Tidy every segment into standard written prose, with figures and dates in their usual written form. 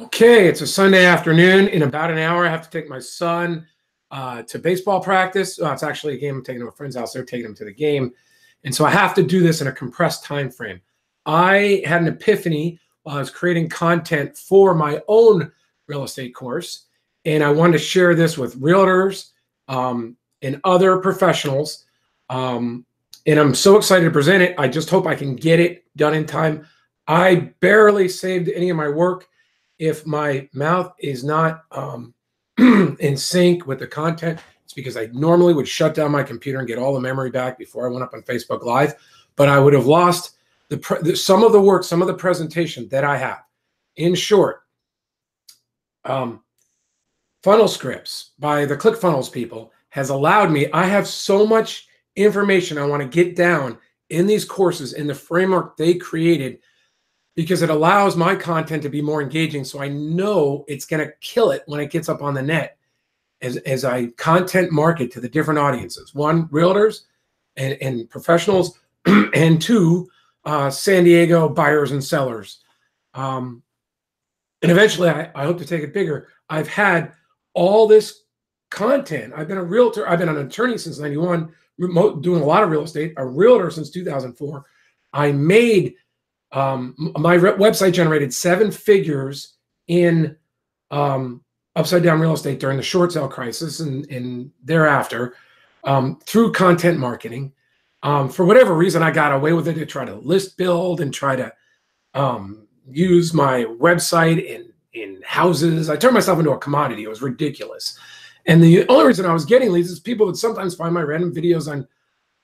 Okay, it's a Sunday afternoon. In about an hour, I have to take my son to baseball practice. It's actually a game. I'm taking him to a friend's house. They're taking him to the game. And so I have to do this in a compressed time frame. I had an epiphany while I was creating content for my own real estate course. And I wanted to share this with realtors and other professionals. And I'm so excited to present it. I just hope I can get it done in time. I barely saved any of my work. If my mouth is not in sync with the content, it's because I normally would shut down my computer and get all the memory back before I went up on Facebook Live. But I would have lost some of the work, some of the presentation that I have. In short, funnel scripts by the ClickFunnels people has allowed me. I have so much information I want to get down in these courses in the framework they created, because it allows my content to be more engaging. So I know it's going to kill it when it gets up on the net as I content market to the different audiences. One, realtors and professionals, and two, San Diego buyers and sellers. And eventually I hope to take it bigger. I've had all this content. I've been a realtor. I've been an attorney since 91, doing a lot of real estate, a realtor since 2004. I made my website generated 7 figures in upside down real estate during the short sale crisis and thereafter through content marketing. For whatever reason, I got away with it to try to list build and try to use my website in houses. I turned myself into a commodity. It was ridiculous. And the only reason I was getting leads is people would sometimes find my random videos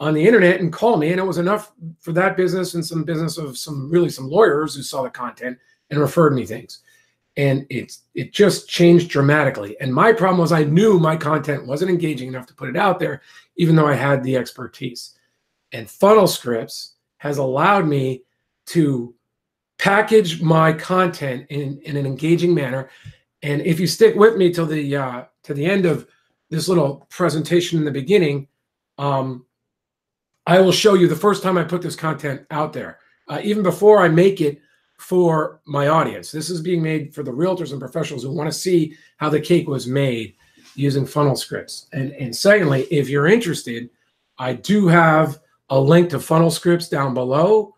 on the internet and call me, and it was enough for that business and some business of some lawyers who saw the content and referred me things. And it just changed dramatically. And my problem was I knew my content wasn't engaging enough to put it out there, even though I had the expertise. And Funnel Scripts has allowed me to package my content in an engaging manner. And if you stick with me till the end of this little presentation in the beginning, I will show you the first time I put this content out there, even before I make it for my audience. This is being made for the realtors and professionals who want to see how the cake was made using funnel scripts. And secondly, if you're interested, I do have a link to funnel scripts down below.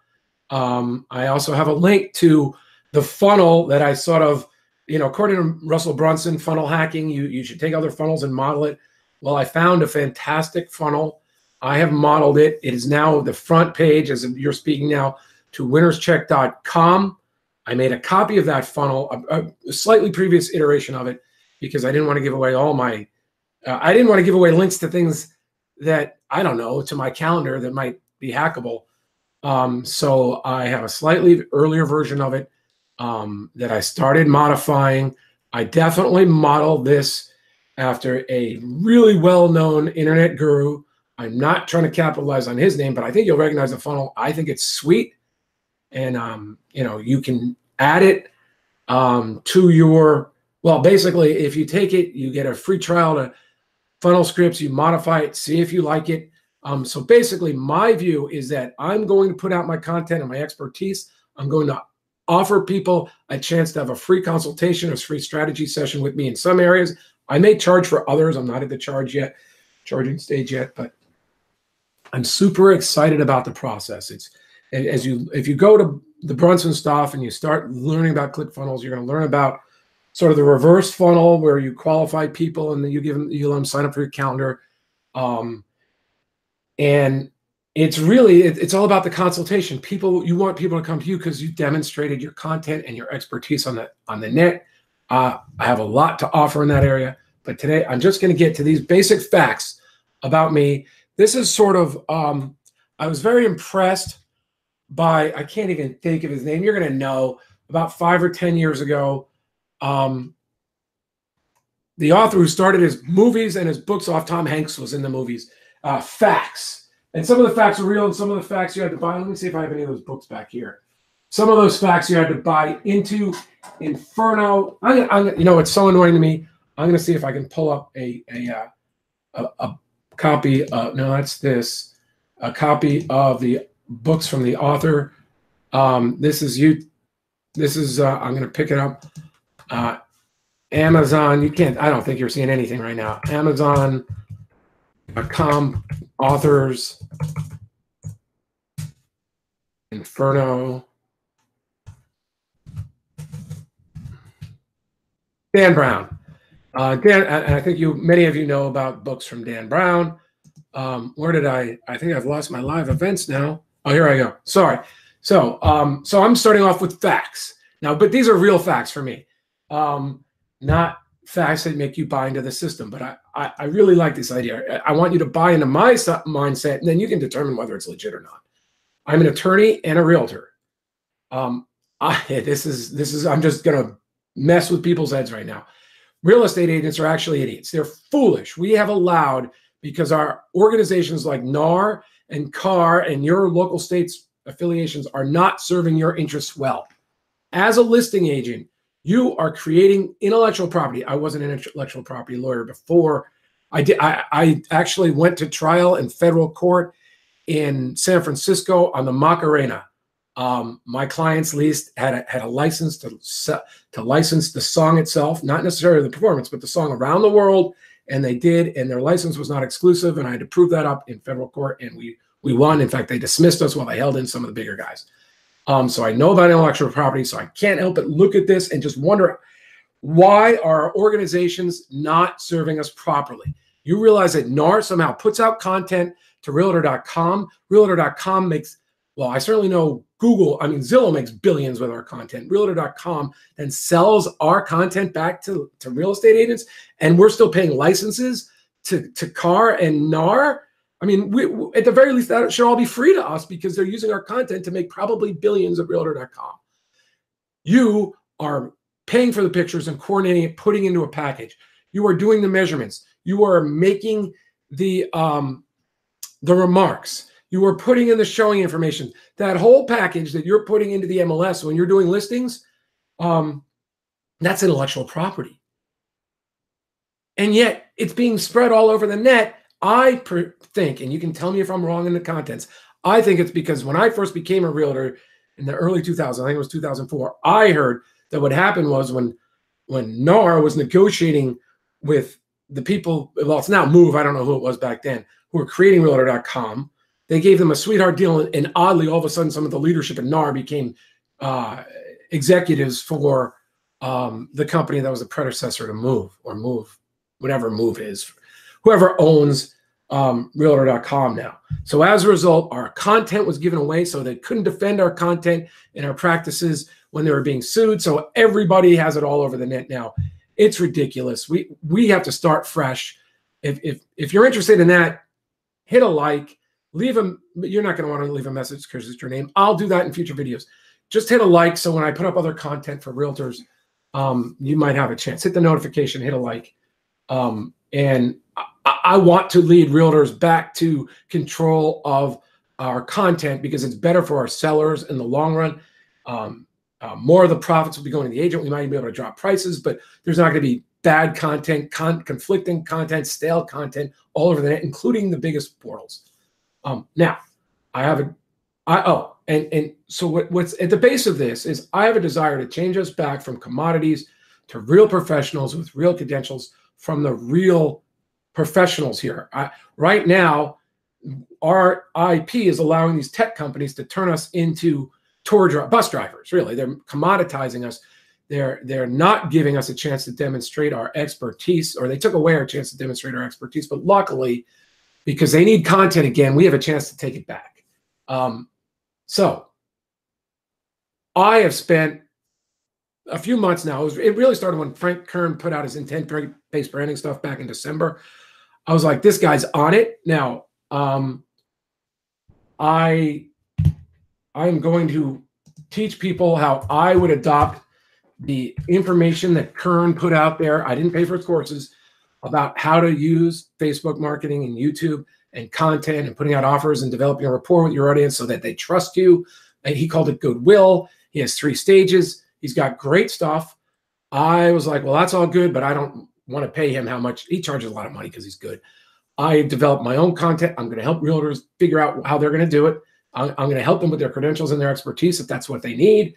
I also have a link to the funnel that I sort of, according to Russell Brunson, funnel hacking, you should take other funnels and model it. Well, I found a fantastic funnel. I have modeled it. It is now the front page as you're speaking now to winnerscheck.com. I made a copy of that funnel, a slightly previous iteration of it, because I didn't want to give away all my, I didn't want to give away links to things that, I don't know, to my calendar that might be hackable. So I have a slightly earlier version of it that I started modifying. I definitely modeled this after a really well-known internet guru. I'm not trying to capitalize on his name, but I think you'll recognize the funnel. I think it's sweet. And, you can add it to your, well, basically, if you take it, you get a free trial to Funnel Scripts. You modify it, see if you like it. So basically, my view is that I'm going to put out my content and my expertise. I'm going to offer people a chance to have a free consultation, a free strategy session with me in some areas. I may charge for others. I'm not at the charging stage yet, but I'm super excited about the process. It's if you go to the Brunson stuff and you start learning about ClickFunnels, you're going to learn about sort of the reverse funnel where you qualify people and then you let them sign up for your calendar. And it's all about the consultation. You want people to come to you because you demonstrated your content and your expertise on the net. I have a lot to offer in that area, but today I'm just going to get to these basic facts about me. This is sort of, I was very impressed by, I can't even think of his name. You're going to know, about 5 or 10 years ago, the author who started his movies and his books off, Tom Hanks was in the movies, facts. And some of the facts are real and some of the facts you had to buy. Let me see if I have any of those books back here. Some of those facts you had to buy into Inferno. It's so annoying to me. I'm going to see if I can pull up a copy of, no, that's this, a copy of the books from the author. I'm going to pick it up. Uh, Amazon, you can't, I don't think you're seeing anything right now. Amazon.com authors, Inferno, Dan Brown. Dan, and I think many of you know about books from Dan Brown. Where did I think I've lost my live events now. Oh, here I go. Sorry. So I'm starting off with facts now, but these are real facts for me. Not facts that make you buy into the system, but I really like this idea. I want you to buy into my mindset, and then you can determine whether it's legit or not. I'm an attorney and a realtor. I'm just gonna mess with people's heads right now. Real estate agents are actually idiots. They're foolish. We have allowed, because our organizations like NAR and CAR and your local state's affiliations are not serving your interests well. As a listing agent, you are creating intellectual property. I wasn't an intellectual property lawyer before. I actually went to trial in federal court in San Francisco on the Macarena. My client's least had a license to license the song itself, not necessarily the performance, but the song around the world. And they did, and their license was not exclusive. And I had to prove that up in federal court, and we won. In fact, they dismissed us while they held in some of the bigger guys. So I know about intellectual property, so I can't help but look at this and just wonder, why are organizations not serving us properly? You realize that NAR somehow puts out content to Realtor.com. Realtor.com makes, well, I certainly know Zillow makes billions with our content. Realtor.com then sells our content back to real estate agents, and we're still paying licenses to CAR and NAR. I mean, we at the very least, that should all be free to us, because they're using our content to make probably billions at Realtor.com. You are paying for the pictures and coordinating it, putting into a package. You are doing the measurements. You are making the remarks. You are putting in the showing information. That whole package that you're putting into the MLS when you're doing listings, that's intellectual property. And yet it's being spread all over the net. I think, and you can tell me if I'm wrong in the contents, I think it's because when I first became a realtor in the early 2000s, I think it was 2004, I heard that what happened was when NAR was negotiating with the people, well, it's now Move, I don't know who it was back then, who were creating Realtor.com, they gave them a sweetheart deal, and oddly, all of a sudden, some of the leadership in NAR became executives for the company that was the predecessor to Move, or Move, whatever Move is, whoever owns Realtor.com now. So as a result, our content was given away, so they couldn't defend our content and our practices when they were being sued. So everybody has it all over the net now. It's ridiculous. We have to start fresh. If you're interested in that, hit a like. Leave them. You're not going to want to leave a message because it's your name. I'll do that in future videos. Just hit a like, so when I put up other content for realtors, you might have a chance. Hit the notification, hit a like. And I want to lead realtors back to control of our content, because it's better for our sellers in the long run. More of the profits will be going to the agent. We might even be able to drop prices, but there's not going to be bad content, conflicting content, stale content all over the net, including the biggest portals. Now, so what's at the base of this is I have a desire to change us back from commodities to real professionals with real credentials, from the real professionals here. Right now, our IP is allowing these tech companies to turn us into bus drivers. Really, they're commoditizing us. They're not giving us a chance to demonstrate our expertise, or they took away our chance to demonstrate our expertise. But luckily, because they need content again, we have a chance to take it back. So I have spent a few months now. It really started when Frank Kern put out his intent-based branding stuff back in December. I was like, this guy's on it. Now, I'm going to teach people how I would adopt the information that Kern put out there. I didn't pay for his courses, about how to use Facebook marketing and YouTube and content and putting out offers and developing a rapport with your audience so that they trust you. And he called it goodwill. He has 3 stages. He's got great stuff. I was like, well, that's all good, but I don't want to pay him how much. He charges a lot of money because he's good. I developed my own content. I'm going to help realtors figure out how they're going to do it. I'm going to help them with their credentials and their expertise if that's what they need.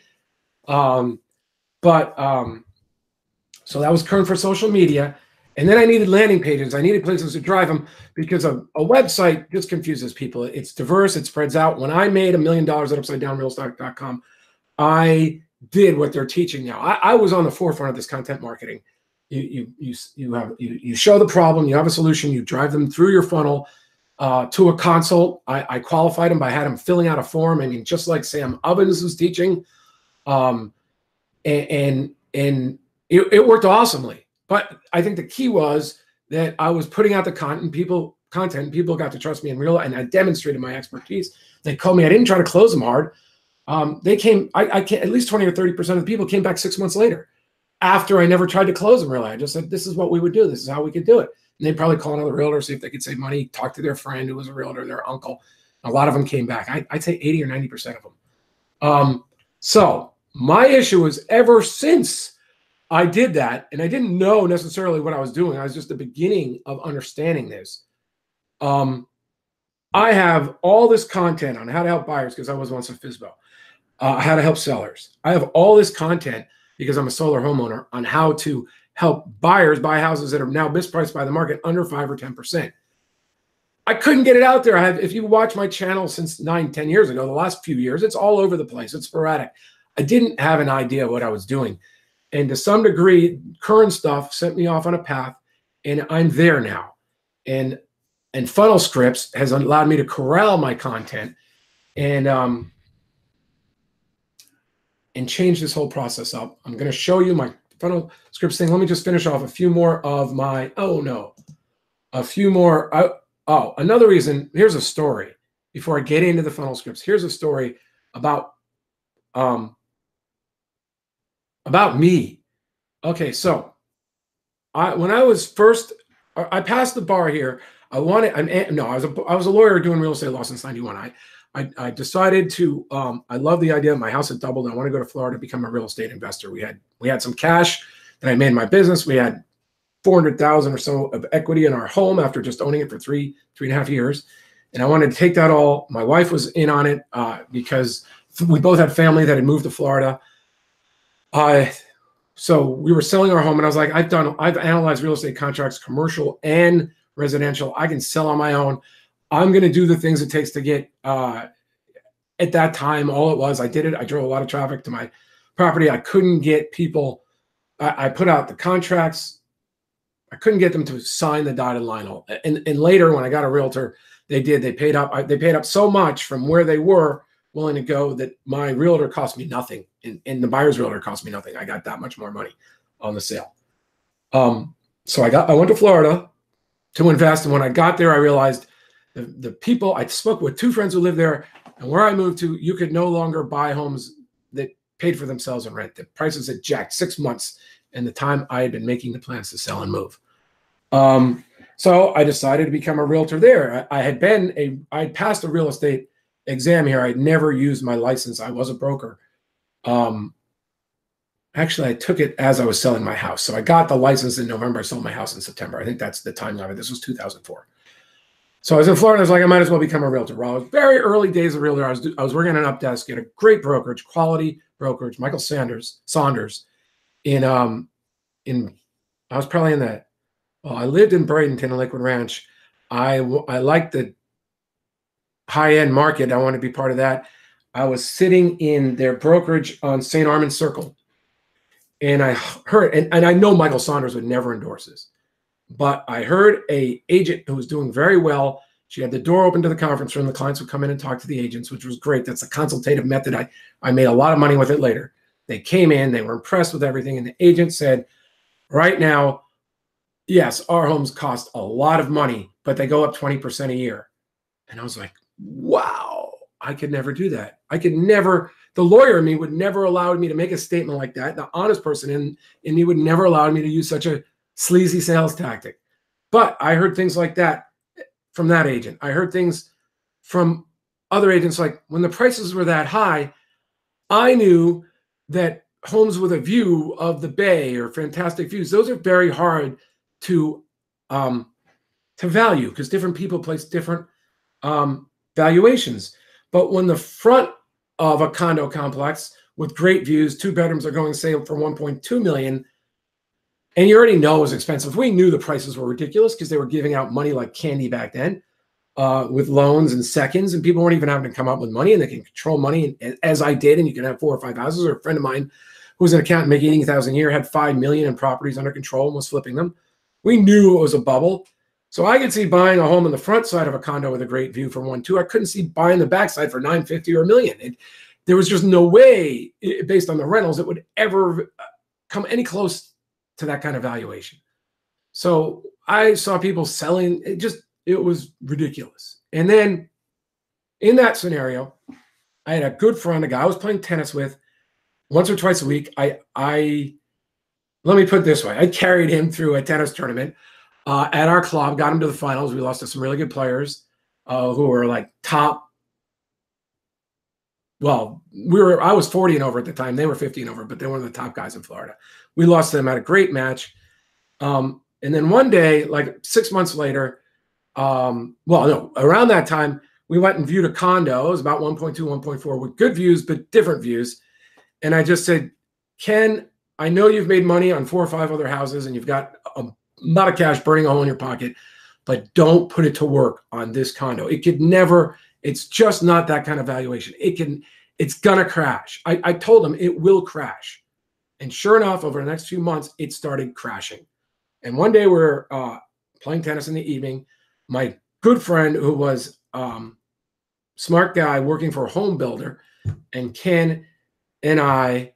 So that was current for social media. And then I needed landing pages. I needed places to drive them because a website just confuses people. It's diverse. It spreads out. When I made $1 million at UpsideDownRealestate.com, I did what they're teaching now. I was on the forefront of this content marketing. You show the problem. You have a solution. You drive them through your funnel to a consult. I qualified them by had them filling out a form. I mean, just like Sam Ovens was teaching, and it worked awesomely. But I think the key was that I was putting out the content. People got to trust me in real, and I demonstrated my expertise. They called me. I didn't try to close them hard. They came. I can't. At least 20 or 30% of the people came back 6 months later, after I never tried to close them. Really, I just said, "This is what we would do. This is how we could do it." And they'd probably call another realtor, see if they could save money. Talk to their friend who was a realtor, their uncle. A lot of them came back. I'd say 80 or 90% of them. So my issue is ever since I did that, and I didn't know necessarily what I was doing. I was just the beginning of understanding this. I have all this content on how to help buyers because I was once a FSBO. How to help sellers. I have all this content because I'm a solar homeowner on how to help buyers buy houses that are now mispriced by the market under 5 or 10%. I couldn't get it out there. If you watch my channel since 9-10 years ago, the last few years, it's all over the place. It's sporadic. I didn't have an idea of what I was doing. And to some degree, current stuff sent me off on a path, and I'm there now. And Funnel Scripts has allowed me to corral my content and change this whole process up. I'm going to show you my Funnel Scripts thing. Let me just finish off a few more of my, another reason. Here's a story before I get into the Funnel Scripts. Here's a story about me. Okay, so when I was first, I passed the bar here. I was a lawyer doing real estate law since 91. I decided to, I love the idea. My house had doubled. I want to go to Florida to become a real estate investor. We had some cash that I made in my business. We had 400,000 or so of equity in our home after just owning it for three and a half years. And I wanted to take that all. My wife was in on it because we both had family that had moved to Florida. So we were selling our home, and I was like, I've analyzed real estate contracts, commercial and residential. I can sell on my own. I'm going to do the things it takes to get, at that time, all it was, I did it. I drove a lot of traffic to my property. I couldn't get people. I put out the contracts. I couldn't get them to sign the dotted line. And later when I got a realtor, they did. They paid up. They paid up so much from where they were willing to go that my realtor cost me nothing. And the buyer's realtor cost me nothing. I got that much more money on the sale. So I went to Florida to invest. And when I got there, I realized the people, I spoke with 2 friends who lived there, and where I moved to, you could no longer buy homes that paid for themselves in rent. The prices had jacked 6 months in the time I had been making the plans to sell and move. So I decided to become a realtor there. I passed a real estate exam here. I'd never used my license. I was a broker. Actually, I took it as I was selling my house. So I got the license in November. I sold my house in September. I think that's the timeline of it. This was 2004. So I was in Florida. I was like, I might as well become a realtor. Well, it was very early days of realtor. I was working on an up desk at a great brokerage, quality brokerage, Michael Saunders. I was probably in that. Well, I lived in Bradenton and Lakewood Ranch. I liked the high-end market. I wanted to be part of that. I was sitting in their brokerage on St. Armand Circle, and I heard, and I know Michael Saunders would never endorse this, but I heard an agent who was doing very well. She had the door open to the conference room. The clients would come in and talk to the agents, which was great. That's a consultative method. I made a lot of money with it later. They came in, they were impressed with everything, and the agent said, right now, yes, our homes cost a lot of money, but they go up 20% a year. And I was like, wow, I could never do that. The lawyer in me would never allow me to make a statement like that. The honest person in me would never allow me to use such a sleazy sales tactic. But I heard things like that from that agent. I heard things from other agents, like when the prices were that high, I knew that homes with a view of the bay or fantastic views, those are very hard to value because different people place different valuations. But when the front of a condo complex with great views, 2 bedrooms are going, say, for $1.2 million, And you already know it was expensive. We knew the prices were ridiculous because they were giving out money like candy back then with loans and seconds, and people weren't even having to come up with money, and they can control money, as I did, and you can have 4 or 5 houses. Or a friend of mine who was an accountant making $80,000 a year, had $5 million in properties under control and was flipping them. We knew it was a bubble. So I could see buying a home on the front side of a condo with a great view from 1-2. I couldn't see buying the backside for $950 or $1 million. There was just no way, based on the rentals, it would ever come any close to that kind of valuation. So I saw people selling. It was ridiculous. And then in that scenario, I had a good friend, a guy I was playing tennis with once or twice a week. Let me put it this way. I carried him through a tennis tournament at our club, got him to the finals. We lost to some really good players who were like top. Well, I was 40 and over at the time. They were 50 and over, but they were one of the top guys in Florida. We lost to them at a great match. And then one day, like 6 months later, around that time, we went and viewed a condo. It was about 1.2, 1.4 with good views, but different views. And I just said, Ken, I know you've made money on 4 or 5 other houses and you've got a lot of cash burning a hole in your pocket, but don't put it to work on this condo. It could never, it's just not that kind of valuation. It's gonna crash. I told him it will crash. And sure enough, over the next few months, it started crashing. And one day we're playing tennis in the evening. My good friend, who was smart guy working for a home builder, and Ken and I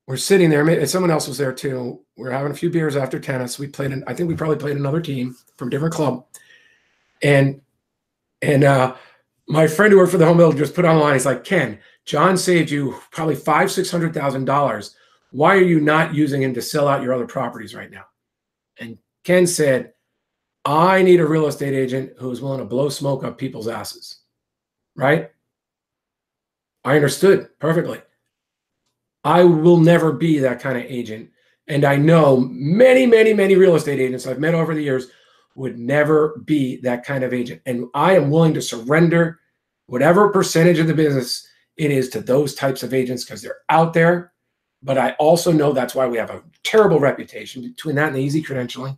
were sitting there. Someone else was there too. We were having a few beers after tennis. I think we probably played another team from a different club. And my friend who worked for the home builder just put online, he's like, Ken, John saved you probably $500,000-$600,000. Why are you not using him to sell out your other properties right now? And Ken said, I need a real estate agent who is willing to blow smoke up people's asses. Right? I understood perfectly. I will never be that kind of agent. And I know many, many, many real estate agents I've met over the years would never be that kind of agent. And I am willing to surrender whatever percentage of the business it is to those types of agents because they're out there. But I also know that's why we have a terrible reputation between that and the easy credentialing.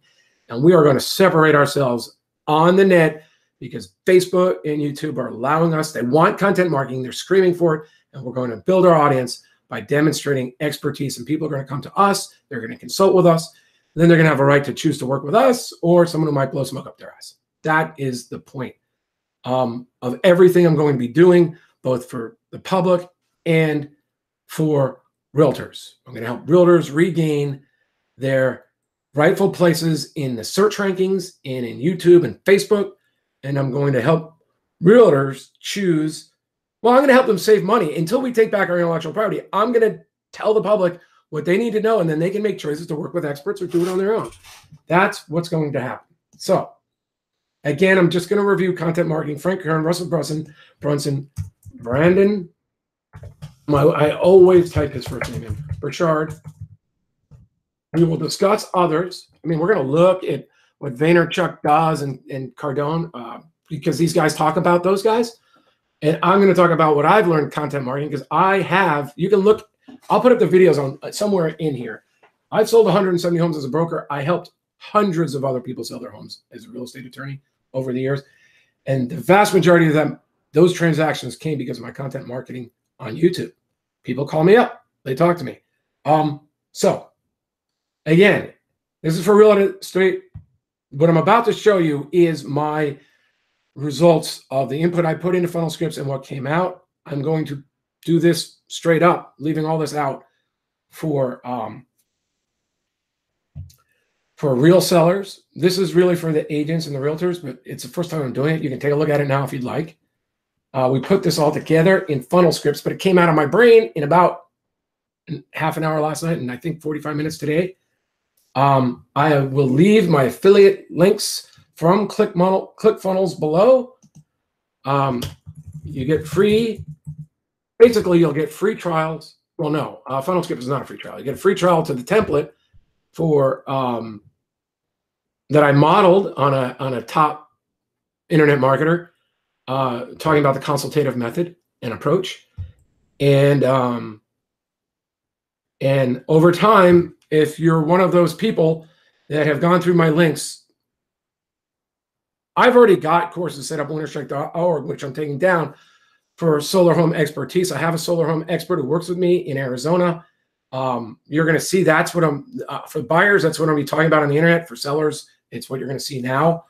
And we are going to separate ourselves on the net because Facebook and YouTube are allowing us. They want content marketing. They're screaming for it. And we're going to build our audience by demonstrating expertise. And people are going to come to us. They're going to consult with us. Then they're going to have a right to choose to work with us or someone who might blow smoke up their ass. That is the point of everything I'm going to be doing, both for the public and for realtors. I'm going to help realtors regain their rightful places in the search rankings and in YouTube and Facebook. And I'm going to help realtors choose. Well, I'm going to help them save money until we take back our intellectual property. I'm going to tell the public what they need to know, and then they can make choices to work with experts or do it on their own. That's what's going to happen. So, again, I'm just going to review content marketing. Frank Kern, Russell Brunson, Brandon. I always type his first name in. Burchard. We will discuss others. I mean, we're going to look at what Vaynerchuk does and Cardone because these guys talk about those guys. And I'm going to talk about what I've learned content marketing because you can look, I'll put up the videos on somewhere in here. I've sold 170 homes as a broker. I helped hundreds of other people sell their homes as a real estate attorney over the years. And the vast majority of them, those transactions came because of my content marketing on YouTube. People call me up. They talk to me. So again, this is for real estate. What I'm about to show you is my results of the input I put into funnel scripts and what came out. I'm going to do this straight up, leaving all this out for real sellers. This is really for the agents and the realtors, but it's the first time I'm doing it. You can take a look at it now if you'd like. We put this all together in funnel scripts, but it came out of my brain in about half an hour last night and I think 45 minutes today. I will leave my affiliate links from ClickFunnels below. You get free, basically you'll get free trials. Well, no, funnel script is not a free trial. You get a free trial to the template for that I modeled on a top internet marketer, talking about the consultative method and approach. And over time, if you're one of those people that have gone through my links, I've already got courses set up on winnerstrike.org, which I'm taking down for solar home expertise. I have a solar home expert who works with me in Arizona. You're going to see that's what I'm, for buyers, that's what I'm going to be talking about on the internet. For sellers, it's what you're going to see now.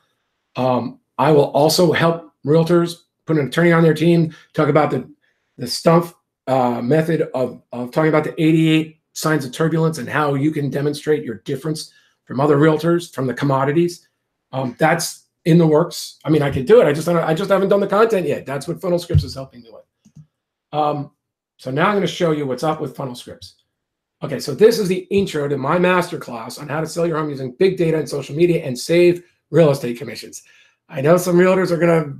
I will also help realtors put an attorney on their team, talk about the stump method of talking about the 88 signs of turbulence and how you can demonstrate your difference from other realtors, from the commodities. That's in the works. I mean, I could do it. I just haven't done the content yet. That's what Funnel Scripts is helping me with. So now I'm going to show you what's up with Funnel Scripts. Okay, so this is the intro to my masterclass on how to sell your home using big data and social media and save real estate commissions. I know some realtors are going to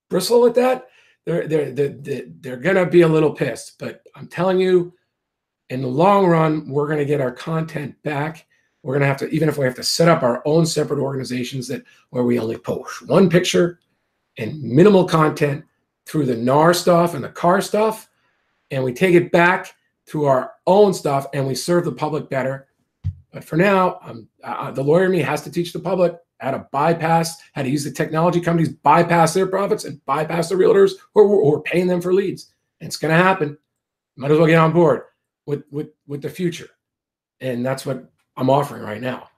bristle at that. They're going to be a little pissed, but I'm telling you, in the long run, we're going to get our content back. We're going to have to, even if we have to set up our own separate organizations where we only post one picture and minimal content through the NAR stuff and the CAR stuff, and we take it back through our own stuff and we serve the public better. But for now, the lawyer in me has to teach the public how to bypass, how to use the technology companies, bypass their profits and bypass the realtors who are paying them for leads. And it's going to happen. Might as well get on board with the future. And that's what I'm offering right now.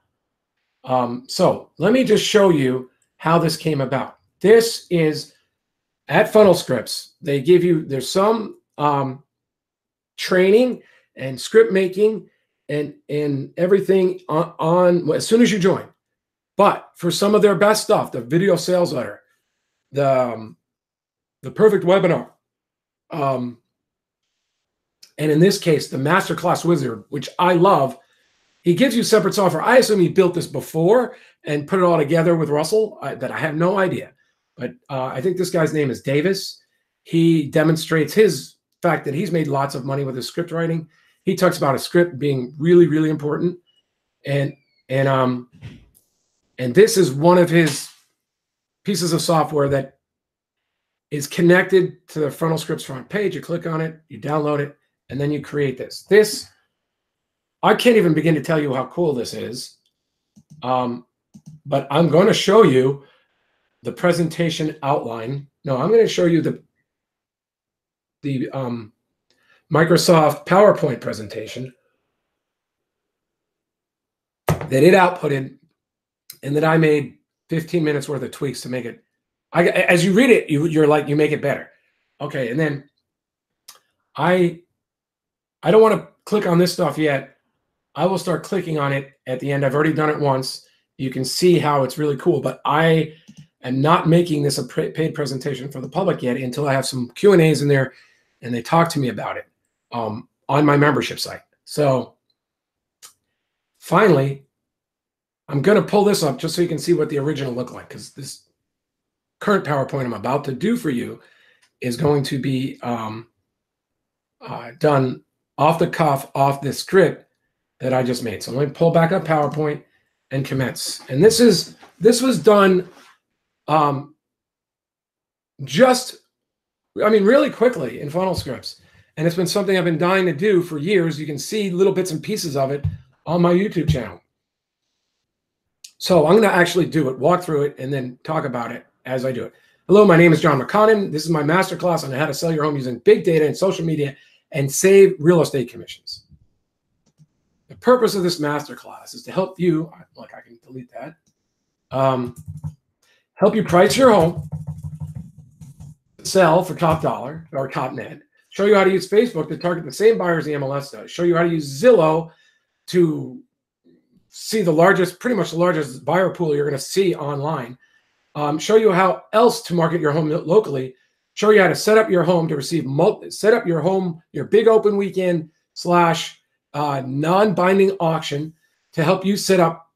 So let me just show you how this came about. This is at Funnel Scripts. They give you, there's some training and script making and everything on as soon as you join. But for some of their best stuff, the video sales letter, the perfect webinar, and in this case, the Masterclass Wizard, which I love, he gives you separate software. I assume he built this before and put it all together with Russell, that I have no idea. But I think this guy's name is Davis. He demonstrates his fact that he's made lots of money with his script writing. He talks about a script being really, really important. And this is one of his pieces of software that is connected to the Funnel Scripts front page. You click on it, you download it, and then you create this. This, I can't even begin to tell you how cool this is. But I'm going to show you the presentation outline. No, I'm going to show you the Microsoft PowerPoint presentation that it outputted and that I made 15 minutes worth of tweaks to make it. As you read it, you're like, you make it better. Okay, and then I don't want to click on this stuff yet. I will start clicking on it at the end. I've already done it once. You can see how it's really cool, but I am not making this a paid presentation for the public yet until I have some Q&As in there and they talk to me about it on my membership site. So finally, I'm going to pull this up just so you can see what the original looked like, because this current PowerPoint I'm about to do for you is going to be done off the cuff, off this script that I just made. So let me pull back up PowerPoint and commence. And this was done really quickly in Funnel Scripts. And it's been something I've been dying to do for years. You can see little bits and pieces of it on my YouTube channel. So I'm going to actually do it, walk through it, and then talk about it as I do it. Hello, my name is John McConnon. This is my masterclass on how to sell your home using big data and social media and save real estate commissions. The purpose of this masterclass is to help you, like I can delete that, help you price your home, sell for top dollar or top net, show you how to use Facebook to target the same buyers the MLS does, show you how to use Zillow to see pretty much the largest buyer pool you're going to see online, show you how else to market your home locally, show you how to set up your home to receive, set up your big open weekend / non-binding auction to help you set up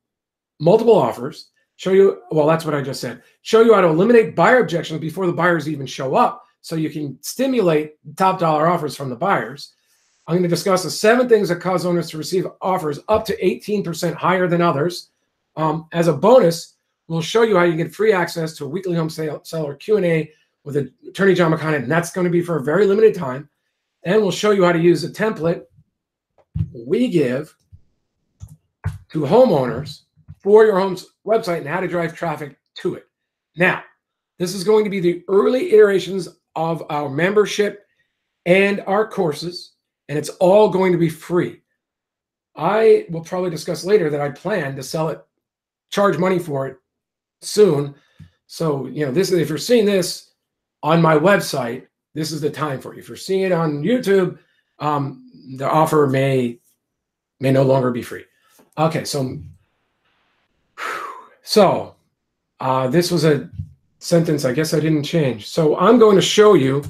multiple offers, show you, well, that's what I just said, show you how to eliminate buyer objections before the buyers even show up so you can stimulate top dollar offers from the buyers. I'm going to discuss the 7 things that cause owners to receive offers up to 18% higher than others. As a bonus, we'll show you how you get free access to a weekly home seller Q&A with attorney John McConnon, and that's going to be for a very limited time. And we'll show you how to use a template we give to homeowners for your home's website and how to drive traffic to it. Now, this is going to be the early iterations of our membership and our courses, and it's all going to be free. I will probably discuss later that I plan to sell it, charge money for it soon. So, this is, if you're seeing this on my website, this is the time for you. If you're seeing it on YouTube, the offer may no longer be free. Okay, so this was a sentence I guess I didn't change. So I'm going to show you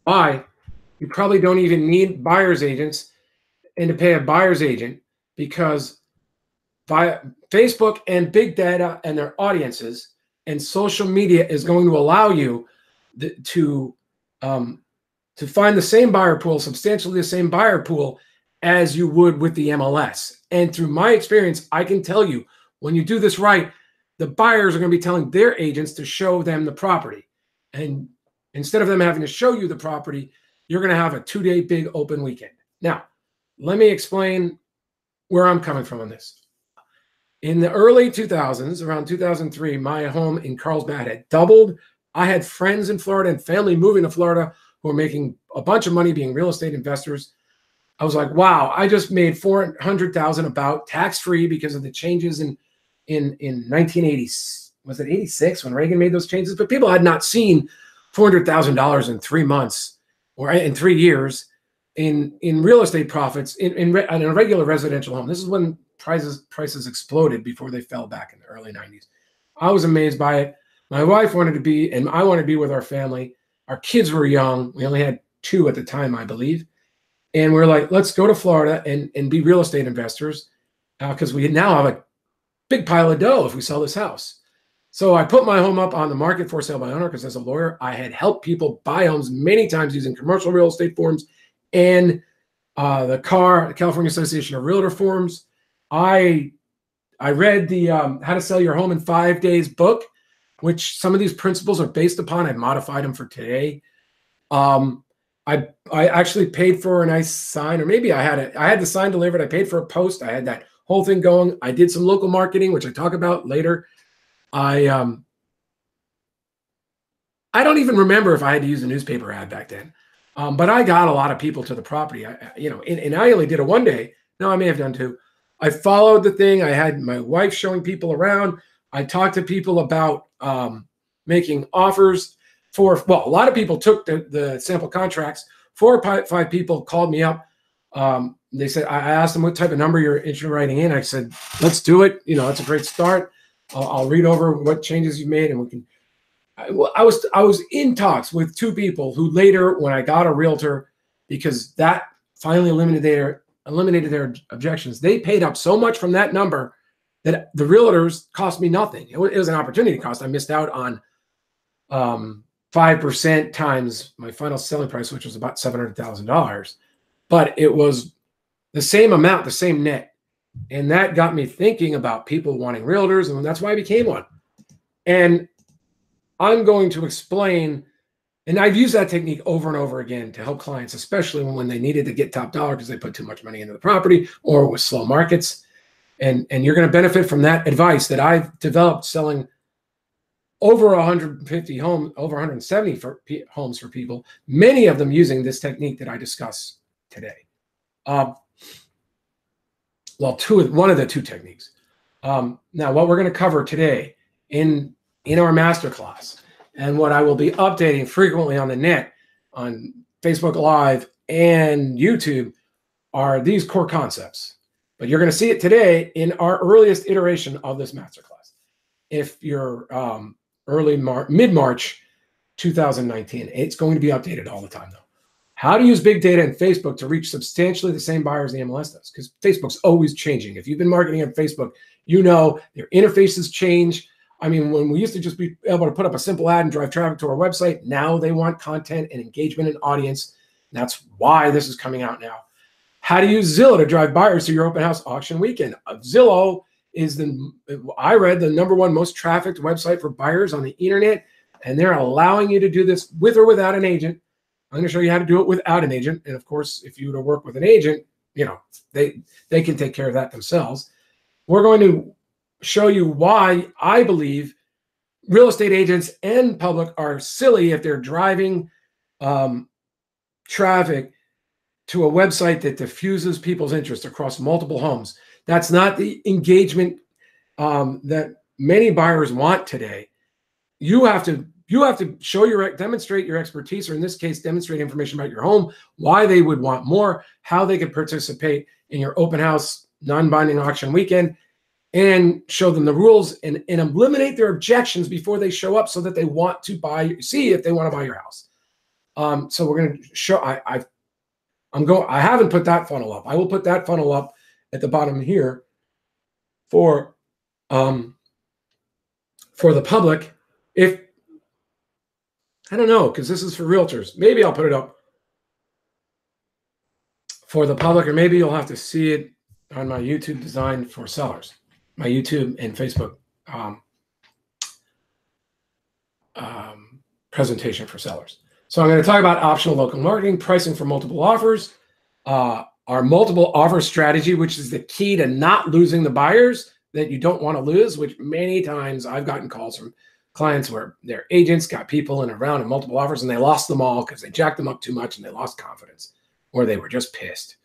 why you probably don't even need buyer's agents and to pay a buyer's agent, because via Facebook and big data and their audiences and social media is going to allow you to find the same buyer pool, substantially the same buyer pool as you would with the MLS. And through my experience, I can tell you, when you do this right, the buyers are going to be telling their agents to show them the property. And instead of them having to show you the property, you're going to have a 2-day big open weekend. Now, let me explain where I'm coming from on this. In the early 2000s, around 2003, my home in Carlsbad had doubled. I had friends in Florida and family moving to Florida who were making a bunch of money being real estate investors. I was like, wow, I just made $400,000 about tax-free because of the changes in 1980. Was it 86 when Reagan made those changes? But people had not seen $400,000 in 3 months or in 3 years in real estate profits in a regular residential home. This is when prices exploded before they fell back in the early 90s. I was amazed by it. My wife wanted to be, and I wanted to be with our family. Our kids were young. We only had 2 at the time, I believe. And we're like, let's go to Florida and be real estate investors because we now have a big pile of dough if we sell this house. So I put my home up on the market for sale by owner because as a lawyer, I had helped people buy homes many times using commercial real estate forms and the California Association of Realtor forms. I read the How to Sell Your Home in 5 Days book, which some of these principles are based upon. I modified them for today. I actually paid for a nice sign, or maybe I had the sign delivered. I paid for a post. I had that whole thing going. I did some local marketing, which I talk about later. I don't even remember if I had to use a newspaper ad back then, but I got a lot of people to the property. And I only did it one day. No, I may have done 2. I followed the thing. I had my wife showing people around. I talked to people about making offers for, well, a lot of people took the sample contracts. 4 or 5 people called me up. They said, I asked them what type of number you're interested in writing in. I said, let's do it. It's a great start. I'll read over what changes you've made and we can. I was in talks with 2 people who later, when I got a realtor, because that finally eliminated their objections, they paid up so much from that number that the realtors cost me nothing. It was an opportunity cost. I missed out on 5% times my final selling price, which was about $700,000. But it was the same amount, the same net. And that got me thinking about people wanting realtors, and that's why I became one. And I'm going to explain, and I've used that technique over and over again to help clients, especially when they needed to get top dollar because they put too much money into the property or with slow markets. And you're going to benefit from that advice that I've developed selling over 150 homes, over 170 homes for people, many of them using this technique that I discuss today. One of the 2 techniques. Now, what we're going to cover today in our masterclass, and what I will be updating frequently on the net, on Facebook Live and YouTube, are these core concepts. But you're going to see it today in our earliest iteration of this masterclass. If you're mid-March 2019, it's going to be updated all the time, though. How to use big data and Facebook to reach substantially the same buyers the MLS does, because Facebook's always changing. If you've been marketing on Facebook, their interfaces change. I mean, when we used to just be able to put up a simple ad and drive traffic to our website, now they want content and engagement and audience. That's why this is coming out now. How to use Zillow to drive buyers to your open house auction weekend. Zillow is I read the #1 most trafficked website for buyers on the internet, and they're allowing you to do this with or without an agent. I'm going to show you how to do it without an agent. And of course, if you were to work with an agent, you know, they can take care of that themselves. We're going to show you why I believe real estate agents and public are silly if they're driving traffic to a website that diffuses people's interest across multiple homes. That's not the engagement that many buyers want today. You have to demonstrate your expertise, or in this case, demonstrate information about your home, why they would want more, how they could participate in your open house, non-binding auction weekend, and show them the rules and eliminate their objections before they show up so that they want to see if they want to buy your house. So we're going to show, I haven't put that funnel up. I will put that funnel up at the bottom here for the public. If, I don't know, because this is for realtors. Maybe I'll put it up for the public, or maybe you'll have to see it on my YouTube designed for sellers, my YouTube and Facebook presentation for sellers. So I'm going to talk about optional local marketing, pricing for multiple offers, our multiple offer strategy, which is the key to not losing the buyers that you don't want to lose, which many times I've gotten calls from clients where their agents got people in a round of multiple offers and they lost them all because they jacked them up too much and they lost confidence, or they were just pissed.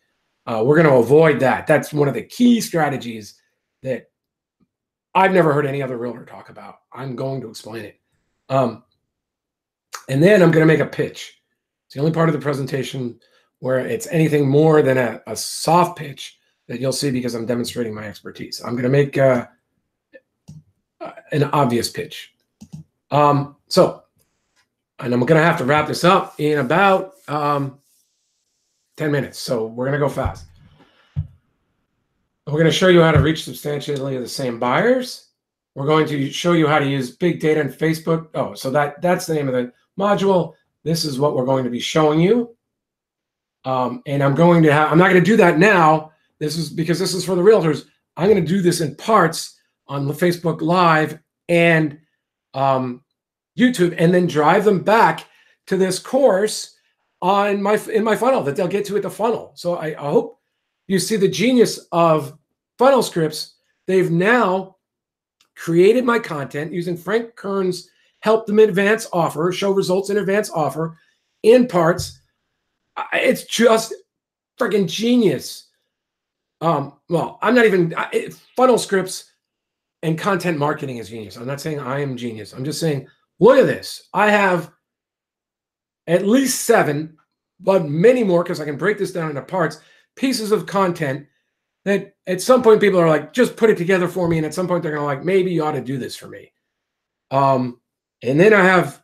We're going to avoid that. That's one of the key strategies that I've never heard any other realtor talk about. I'm going to explain it. And then I'm going to make a pitch. It's the only part of the presentation where it's anything more than a soft pitch that you'll see because I'm demonstrating my expertise. I'm going to make an obvious pitch. And I'm going to have to wrap this up in about 10 minutes. So we're going to go fast. We're going to show you how to reach substantially the same buyers. We're going to show you how to use big data and Facebook. Oh, so that's the name of the module. This is what we're going to be showing you. And I'm not going to do that now. This is because this is for the realtors. I'm going to do this in parts on the Facebook Live and YouTube, and then drive them back to this course in my funnel that they'll get to at the funnel. So I hope you see the genius of funnel scripts. They've now created my content using Frank Kern's help them in advance offer, show results in advance offer in parts. It's just freaking genius. Well, I'm not even, funnel scripts and content marketing is genius. I'm not saying I am genius. I'm just saying, look at this. I have at least 7, but many more, because I can break this down into parts, pieces of content that at some point people are like, just put it together for me. And at some point they're going to like, maybe you ought to do this for me. And then I have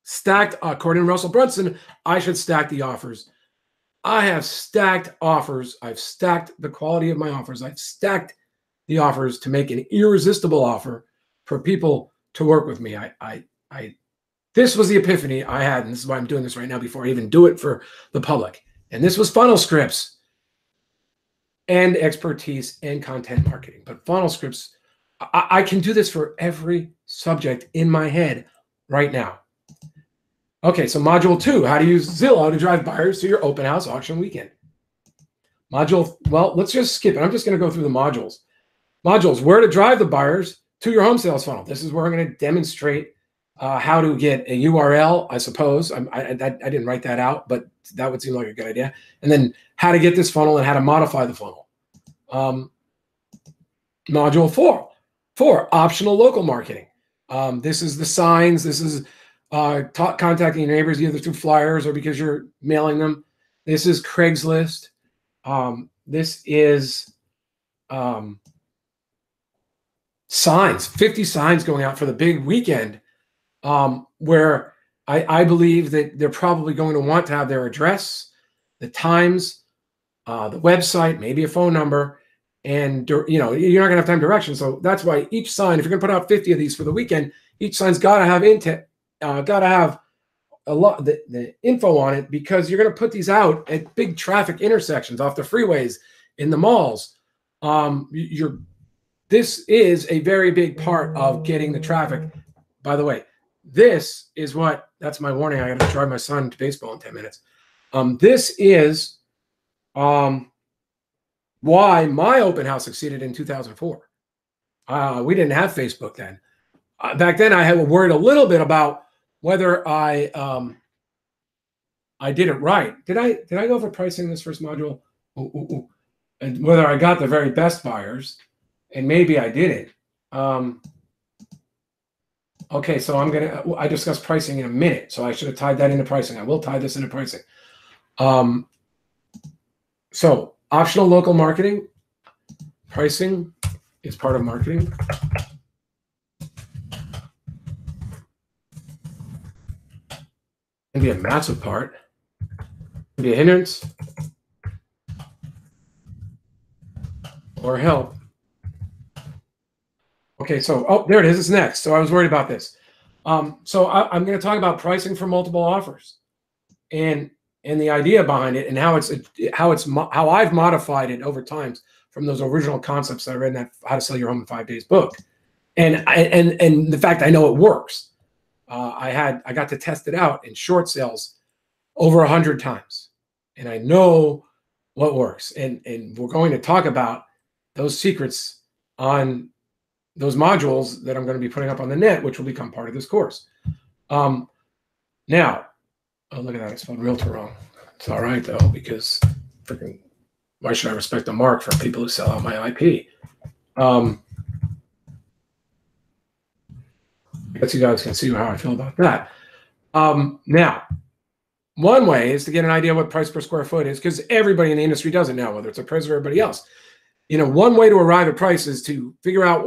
stacked, according to Russell Brunson, I should stack the offers. I have stacked offers. I've stacked the quality of my offers. I've stacked the offers to make an irresistible offer for people to work with me. This was the epiphany I had, and this is why I'm doing this right now before I even do it for the public. And this was funnel scripts and expertise and content marketing. But funnel scripts, I can do this for every subject in my head right now. Okay, so module 2, how to use Zillow to drive buyers to your open house auction weekend. Module, well, let's just skip it. I'm just going to go through the modules. Modules, where to drive the buyers to your home sales funnel. This is where I'm going to demonstrate how to get a URL, I suppose. I didn't write that out, but that would seem like a good idea. And then how to get this funnel and how to modify the funnel. Module 4, optional local marketing. This is the signs. This is contacting your neighbors either through flyers or because you're mailing them. This is Craigslist. This is signs, 50 signs going out for the big weekend, where I believe that they're probably going to want to have their address, the times, the website, maybe a phone number, and you're not going to have time direction. So that's why each sign, if you're going to put out 50 of these for the weekend, each sign's got to have a lot the info on it, because you're going to put these out at big traffic intersections, off the freeways, in the malls. This is a very big part of getting the traffic. By the way, that's my warning. I got to drive my son to baseball in 10 minutes. This is why my open house succeeded in 2004. We didn't have Facebook then. Back then, I had worried a little bit about whether I did it right. Did I go over pricing in this first module? Ooh, ooh, ooh. And whether I got the very best buyers, and maybe I didn't. Okay, so I discuss pricing in a minute, so I should have tied that into pricing. I will tie this into pricing. So optional local marketing, pricing is part of marketing. Can be a massive part. Can be a hindrance or help. Okay, so there it is. It's next. So I was worried about this. So I'm going to talk about pricing for multiple offers, and the idea behind it, and how I've modified it over time from those original concepts that I read in that How to Sell Your Home in 5 Days book, and the fact I know it works. I got to test it out in short sales over 100 times, and I know what works. And we're going to talk about those secrets on those modules that I'm going to be putting up on the net, which will become part of this course. Now, oh, look at that. I spelled realtor wrong. It's all right, though, because freaking, why should I respect the mark for people who sell out my IP? I guess you guys can see how I feel about that. Now, one way is to get an idea what price per square foot is, because everybody in the industry does it now, whether it's a price or everybody else. One way to arrive at price is to figure out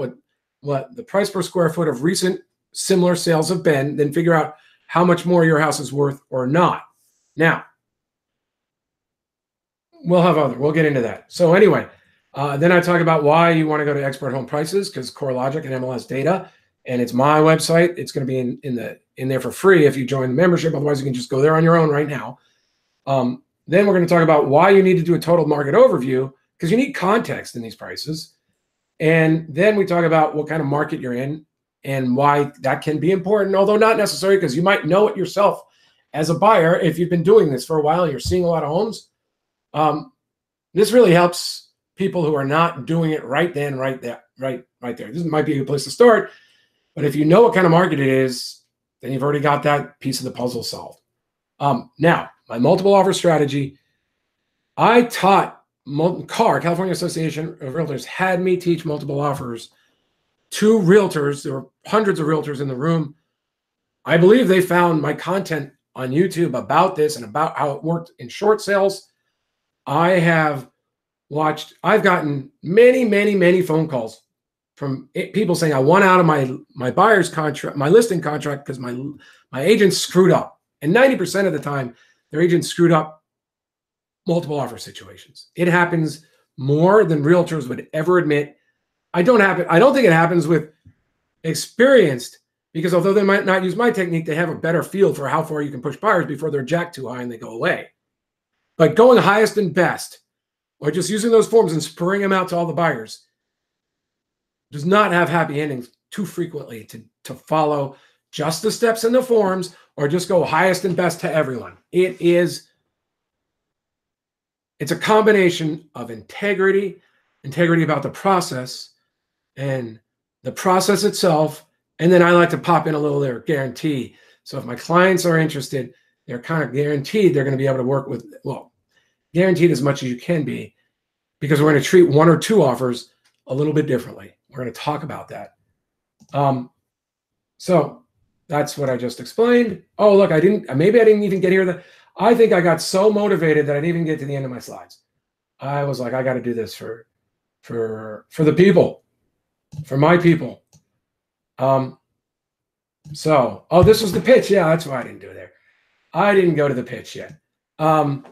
what the price per square foot of recent similar sales have been, then figure out how much more your house is worth or not. Now, we'll get into that. So anyway, then I talk about why you want to go to Expert Home Prices, because CoreLogic and MLS data, and it's my website. It's going to be in there for free if you join the membership. Otherwise, you can just go there on your own right now. Then we're going to talk about why you need to do a total market overview, because you need context in these prices. And then we talk about what kind of market you're in and why that can be important, although not necessary, because you might know it yourself as a buyer. If you've been doing this for a while, you're seeing a lot of homes. This really helps people who are not doing it right then, right there. This might be a good place to start. But if you know what kind of market it is, then you've already got that piece of the puzzle solved. Now, my multiple offer strategy, I taught California Association of Realtors had me teach multiple offers to realtors. There were hundreds of realtors in the room. I believe they found my content on YouTube about this and about how it worked in short sales. I've gotten many, many, many phone calls from people saying, I want out of my buyer's contract, my listing contract, because my agent screwed up. And 90% of the time, their agent screwed up multiple offer situations. It happens more than realtors would ever admit. I don't think it happens with experienced, because although they might not use my technique, they have a better feel for how far you can push buyers before they're jacked too high and they go away. But going highest and best, or just using those forms and spurring them out to all the buyers, does not have happy endings too frequently to follow just the steps in the forms or just go highest and best to everyone. It's a combination of integrity about the process and the process itself. And then I like to pop in a little there, guarantee. So if my clients are interested, they're kind of guaranteed they're going to be able to work with, guaranteed as much as you can be, because we're going to treat one or two offers a little bit differently. We're going to talk about that. So that's what I just explained. Oh, look, maybe I didn't even get here. I think I got so motivated that I didn't even get to the end of my slides. I was like, I got to do this for the people, for my people. So, this was the pitch. Yeah, that's why I didn't do it there. I didn't go to the pitch yet. The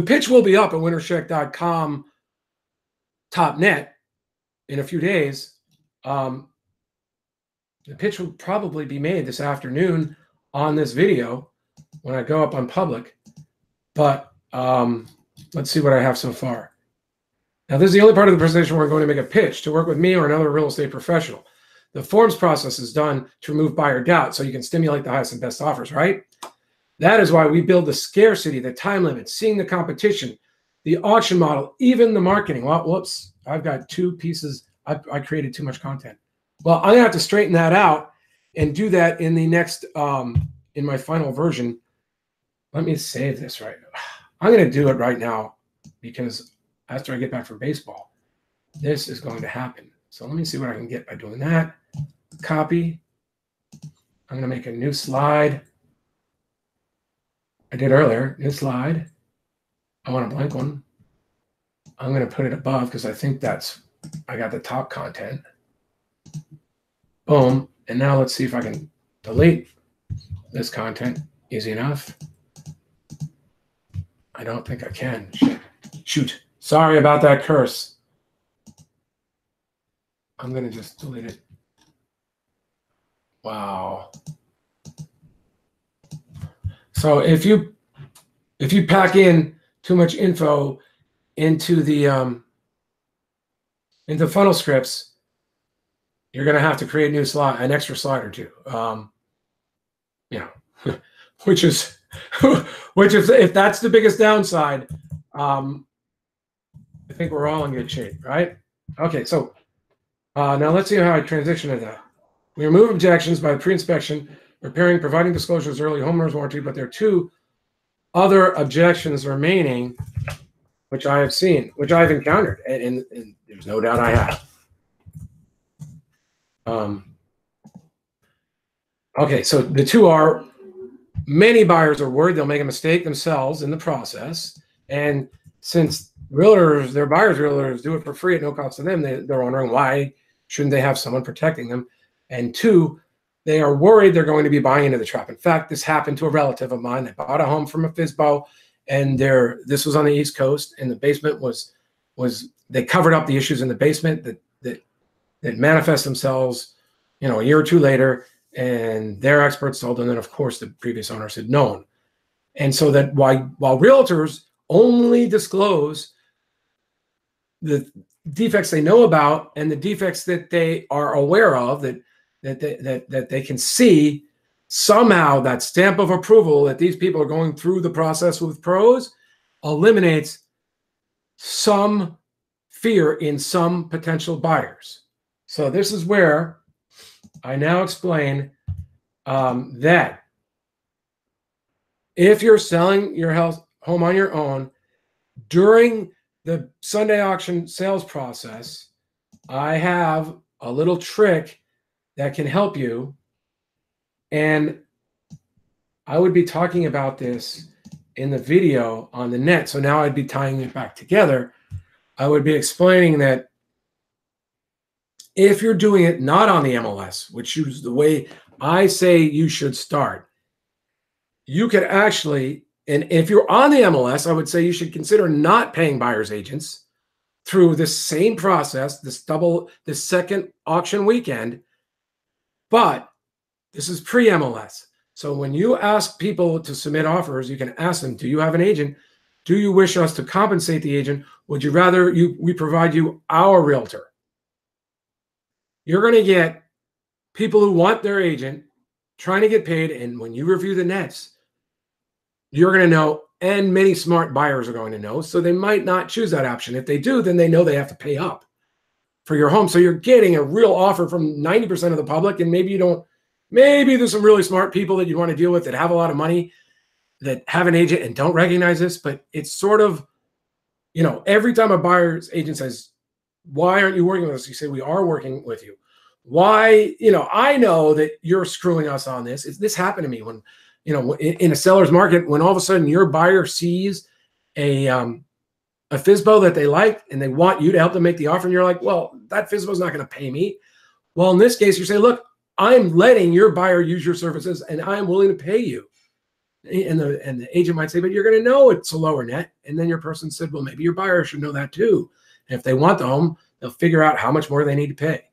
pitch will be up at winnerscheck.com top net in a few days. The pitch will probably be made this afternoon on this video when I go up on public. But let's see what I have so far. Now, this is the only part of the presentation where we're going to make a pitch to work with me or another real estate professional. The forms process is done to remove buyer doubt so you can stimulate the highest and best offers, right? That is why we build the scarcity, the time limit, seeing the competition, the auction model, even the marketing. Well, whoops, I've got two pieces. I created too much content. Well, I'm gonna have to straighten that out and do that in the next, in my final version. Let me save this right now. I'm gonna do it right now because after I get back from baseball, this is going to happen. So let me see what I can get by doing that. Copy. I'm gonna make a new slide. I did earlier, new slide. I want a blank one. I'm gonna put it above because I think I got the top content. Boom. And now let's see if I can delete this content. Easy enough. I don't think I can. Shoot. Sorry about that curse. I'm going to just delete it. Wow. So if you pack in too much info into the funnel scripts, you're going to have to create an extra slide or two. Which is if that's the biggest downside, I think we're all in good shape, right? Okay, so now let's see how I transition to that. We remove objections by pre-inspection, repairing, providing disclosures early, homeowner's warranty, but there are two other objections remaining, which I have seen, which I've encountered, and there's no doubt I have. Okay, so the two are, many buyers are worried they'll make a mistake themselves in the process. And since realtors, their buyers' realtors do it for free at no cost to them, they're wondering why shouldn't they have someone protecting them? And two, they are worried they're going to be buying into the trap. In fact, this happened to a relative of mine. They bought a home from a FSBO, and this was on the East Coast, and the basement was they covered up the issues in the basement that manifest themselves, a year or two later. And their experts told them that, of course, the previous owners had known. And so that while realtors only disclose the defects they know about and the defects that they are aware of, that they can see, somehow that stamp of approval that these people are going through the process with pros eliminates some fear in some potential buyers. So this is where I now explain that if you're selling your home on your own during the Sunday auction sales process, I have a little trick that can help you. And I would be talking about this in the video on the net. So now I'd be tying it back together. I would be explaining that if you're doing it not on the MLS, which is the way I say you should start, you could actually, and if you're on the MLS, I would say you should consider not paying buyer's agents through this same process, this second auction weekend. But this is pre-MLS. So when you ask people to submit offers, you can ask them, do you have an agent? Do you wish us to compensate the agent? Would you rather we provide you our realtor? You're going to get people who want their agent trying to get paid. And when you review the nets, you're going to know, and many smart buyers are going to know. So they might not choose that option. If they do, then they know they have to pay up for your home. So you're getting a real offer from 90% of the public. And maybe there's some really smart people that you want to deal with that have a lot of money, that have an agent and don't recognize this. But it's sort of, every time a buyer's agent says, why aren't you working with us? You say, we are working with you. Why, I know that you're screwing us on this. This happened to me when, in a seller's market, when all of a sudden your buyer sees a FSBO that they like and they want you to help them make the offer. And you're like, well, that FSBO is not going to pay me. Well, in this case, you say, look, I'm letting your buyer use your services and I'm willing to pay you. And the agent might say, but you're going to know it's a lower net. And then your person said, well, maybe your buyer should know that too. And if they want the home, they'll figure out how much more they need to pay.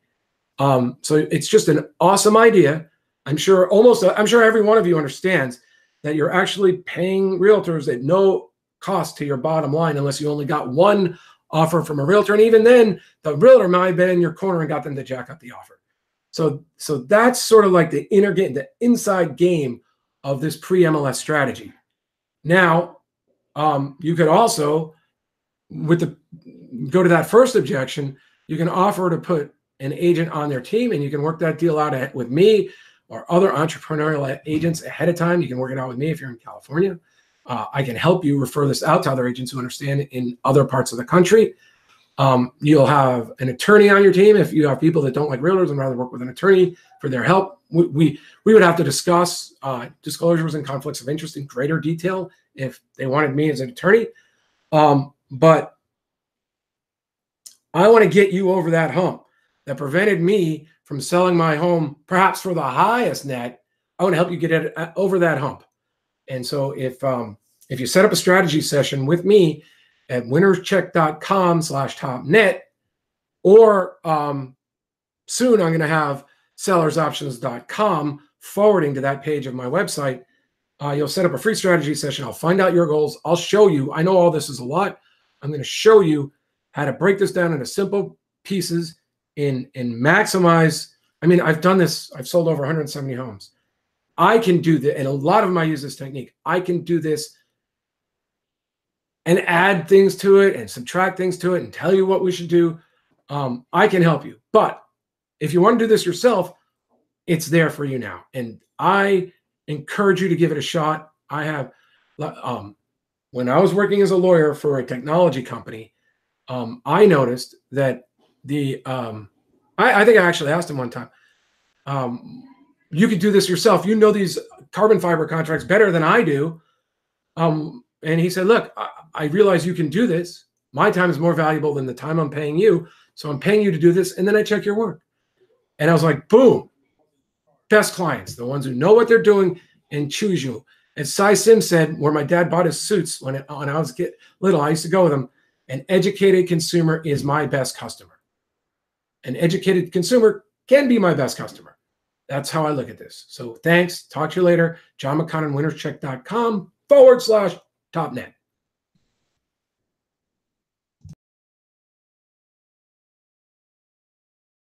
So it's just an awesome idea. I'm sure every one of you understands that you're actually paying realtors at no cost to your bottom line, unless you only got one offer from a realtor. And even then, the realtor might have been in your corner and got them to jack up the offer. So that's sort of like the inner game, the inside game of this pre-MLS strategy. Now, you could also go to that first objection, you can offer to put an agent on their team, and you can work that deal out with me or other entrepreneurial agents ahead of time. You can work it out with me if you're in California. I can help you refer this out to other agents who understand it in other parts of the country. You'll have an attorney on your team if you have people that don't like realtors and rather work with an attorney for their help. We would have to discuss disclosures and conflicts of interest in greater detail if they wanted me as an attorney. But I want to get you over that hump that prevented me from selling my home, perhaps for the highest net. I want to help you get it over that hump. And so if you set up a strategy session with me at winnerscheck.com/topnet, or soon I'm going to have sellersoptions.com forwarding to that page of my website. You'll set up a free strategy session. I'll find out your goals. I'll show you. I know all this is a lot. I'm going to show you how to break this down into simple pieces and maximize. I mean, I've done this. I've sold over 170 homes. I can do that. And a lot of them, I use this technique. I can do this and add things to it and subtract things to it and tell you what we should do. I can help you. But if you want to do this yourself, it's there for you now. And I encourage you to give it a shot. I have, when I was working as a lawyer for a technology company, I noticed that I think I actually asked him one time, you could do this yourself. You know these carbon fiber contracts better than I do. And he said, look, I realize you can do this. My time is more valuable than the time I'm paying you. So I'm paying you to do this. And then I check your work. And I was like, boom, best clients, the ones who know what they're doing and choose you. As Cy Sim said, where my dad bought his suits when I was little, I used to go with him. An educated consumer is my best customer. An educated consumer can be my best customer. That's how I look at this. So thanks. Talk to you later. John McConnon, winnerscheck.com/topnet.